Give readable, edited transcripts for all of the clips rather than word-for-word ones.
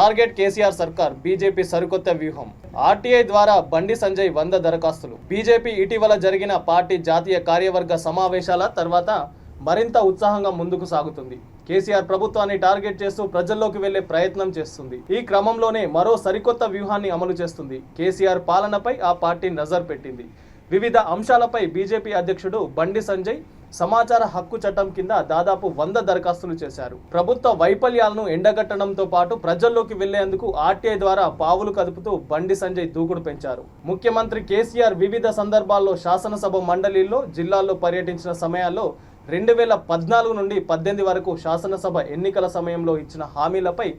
Target KCR సర్కార్ BJP సరికొత్త వ్యూహం. ఆర్టీఐ ద్వారా బండి సంజయ్ 100 దరఖాస్తులు. బీజేపీ ఇటీవల జరిగిన పార్టీ జాతీయ కార్యవర్గ సమావేశాల తర్వాత మరింత ఉత్సాహంగా ముందుకు సాగుతుంది. కేసీఆర్ ప్రభుత్వాన్ని టార్గెట్ చేస్తూ ప్రజల్లోకి వెళ్లే ప్రయత్నం చేస్తుంది. ఈ క్రమంలోనే మరో సరికొత్త వ్యూహాన్ని అమలు చేస్తుంది. కేసీఆర్ పాలనపై ఆ పార్టీ నజర్ పెట్టింది. వివిధ అంశాలపై బీజేపీ అధ్యక్షుడు బండి సంజయ్ సమాచార హక్కు చట్టం కింద దాదాపు 100 దరఖాస్తులు చేశారు. ప్రభుత్వ వైఫల్యాలను ఎండగట్టడంతో పాటు ప్రజల్లోకి వెళ్లేందుకు ఆర్టీఐ ద్వారా పావులు కదుపుతూ బండి సంజయ్ దూకుడు పెంచారు. ముఖ్యమంత్రి కేసీఆర్ వివిధ సందర్భాల్లో శాసనసభ మండలిలో జిల్లాల్లో పర్యటించిన సమయాల్లో 2014 నుండి 18 వరకు శాసనసభ ఎన్నికల సమయంలో ఇచ్చిన హామీలపై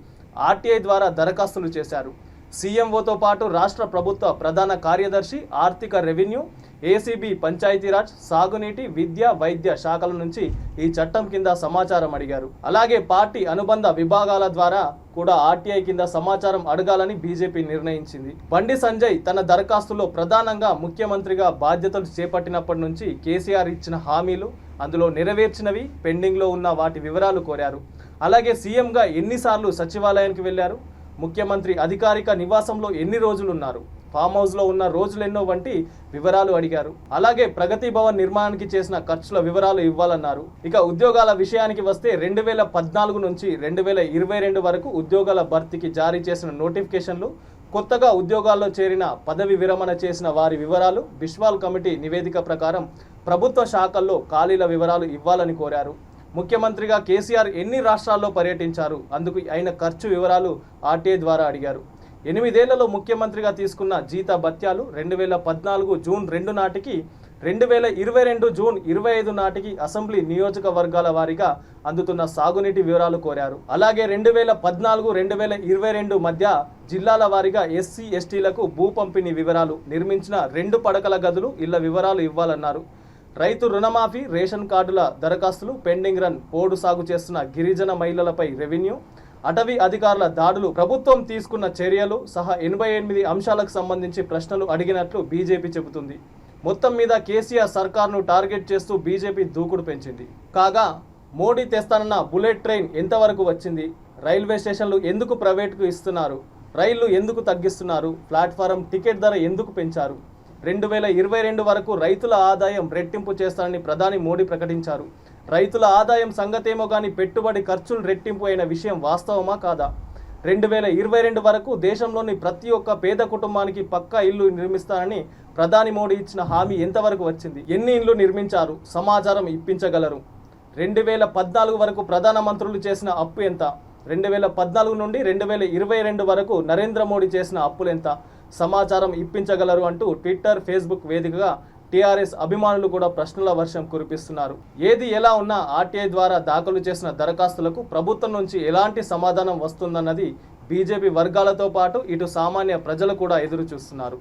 ఆర్టీఐ ద్వారా దరఖాస్తులు చేశారు. సీఎంఓతో పాటు రాష్ట్ర ప్రభుత్వ ప్రధాన కార్యదర్శి, ఆర్థిక, రెవెన్యూ, ఏసీబీ, పంచాయతీరాజ్, సాగునీటి, విద్య, వైద్య శాఖల నుంచి ఈ చట్టం కింద సమాచారం అడిగారు. అలాగే పార్టీ అనుబంధ విభాగాల ద్వారా కూడా ఆర్టీఐ కింద సమాచారం అడగాలని బీజేపీ నిర్ణయించింది. బండి సంజయ్ తన దరఖాస్తులో ప్రధానంగా ముఖ్యమంత్రిగా బాధ్యతలు చేపట్టినప్పటి నుంచి కేసీఆర్ ఇచ్చిన హామీలు, అందులో నెరవేర్చినవి, పెండింగ్లో ఉన్న వాటి వివరాలు కోరారు. అలాగే సీఎంగా ఎన్నిసార్లు సచివాలయానికి వెళ్లారు, ముఖ్యమంత్రి అధికారిక నివాసంలో ఎన్ని రోజులున్నారు, ఫామ్ హౌస్లో ఉన్న రోజులెన్నో వంటి వివరాలు అడిగారు. అలాగే ప్రగతి భవన్ నిర్మాణానికి చేసిన ఖర్చుల వివరాలు ఇవ్వాలన్నారు. ఇక ఉద్యోగాల విషయానికి వస్తే 2014 నుంచి 2022 వరకు ఉద్యోగాల భర్తీకి జారీ చేసిన నోటిఫికేషన్లు, కొత్తగా ఉద్యోగాల్లో చేరిన, పదవి విరమణ చేసిన వారి వివరాలు, బిశ్వాల్ కమిటీ నివేదిక ప్రకారం ప్రభుత్వ శాఖల్లో ఖాళీల వివరాలు ఇవ్వాలని కోరారు. ముఖ్యమంత్రిగా కేసీఆర్ ఎన్ని రాష్ట్రాల్లో పర్యటించారు, అందుకు అయిన ఖర్చు వివరాలు ఆర్టీఐ ద్వారా అడిగారు. 8 ఏళ్లలో ముఖ్యమంత్రిగా తీసుకున్న జీత భత్యాలు 2014 జూన్ 2 నాటికి, 2022 జూన్ 25 నాటికి అసెంబ్లీ నియోజకవర్గాల వారీగా అందుతున్న సాగునీటి వివరాలు కోరారు. అలాగే 2014-2022 మధ్య జిల్లాల వారీగా ఎస్సీ, ఎస్టీలకు భూ పంపిణీ వివరాలు, నిర్మించిన 2 పడకల గదులు, ఇళ్ల వివరాలు ఇవ్వాలన్నారు. రైతు రుణమాఫీ, రేషన్ కార్డుల దరఖాస్తులు, పెండింగ్ రన్, పోడు సాగు చేస్తున్న గిరిజన మహిళలపై రెవెన్యూ, అటవీ అధికారుల దాడులు, ప్రభుత్వం తీసుకున్న చర్యలు సహా 88 అంశాలకు సంబంధించి ప్రశ్నలు అడిగినట్లు బీజేపీ చెబుతుంది. మొత్తం మీద కేసీఆర్ సర్కార్ను టార్గెట్ చేస్తూ బీజేపీ దూకుడు పెంచింది. కాగా మోడీ తెస్తానన్న బుల్లెట్ ట్రైన్ ఎంతవరకు వచ్చింది, రైల్వే స్టేషన్లు ఎందుకు ప్రైవేటుకు ఇస్తున్నారు, రైళ్లు ఎందుకు తగ్గిస్తున్నారు, ప్లాట్ఫారం టికెట్ ధర ఎందుకు పెంచారు, 2022 వరకు రైతుల ఆదాయం రెట్టింపు చేస్తారని ప్రధాని మోడీ ప్రకటించారు. రైతుల ఆదాయం సంగతేమో కానీ పెట్టుబడి ఖర్చులు రెట్టింపు అయిన విషయం వాస్తవమా కాదా, 2022 వరకు దేశంలోని ప్రతి ఒక్క పేద కుటుంబానికి పక్కా ఇల్లు నిర్మిస్తారని ప్రధాని మోడీ ఇచ్చిన హామీ ఎంతవరకు వచ్చింది, ఎన్ని ఇండ్లు నిర్మించారు, సమాచారం ఇప్పించగలరు. 2014 వరకు ప్రధాన మంత్రులు చేసిన అప్పు ఎంత, 2014 నుండి 2022 వరకు నరేంద్ర మోడీ చేసిన అప్పులెంత, సమాచారం ఇప్పించగలరు అంటూ ట్విట్టర్, ఫేస్బుక్ వేదికగా టీఆర్ఎస్ అభిమానులు కూడా ప్రశ్నల వర్షం కురిపిస్తున్నారు. ఏది ఎలా ఉన్నా ఆర్టీఐ ద్వారా దాఖలు చేసిన దరఖాస్తులకు ప్రభుత్వం నుంచి ఎలాంటి సమాధానం వస్తుందన్నది బీజేపీ వర్గాలతో పాటు ఇటు సామాన్య ప్రజలు కూడా ఎదురు చూస్తున్నారు.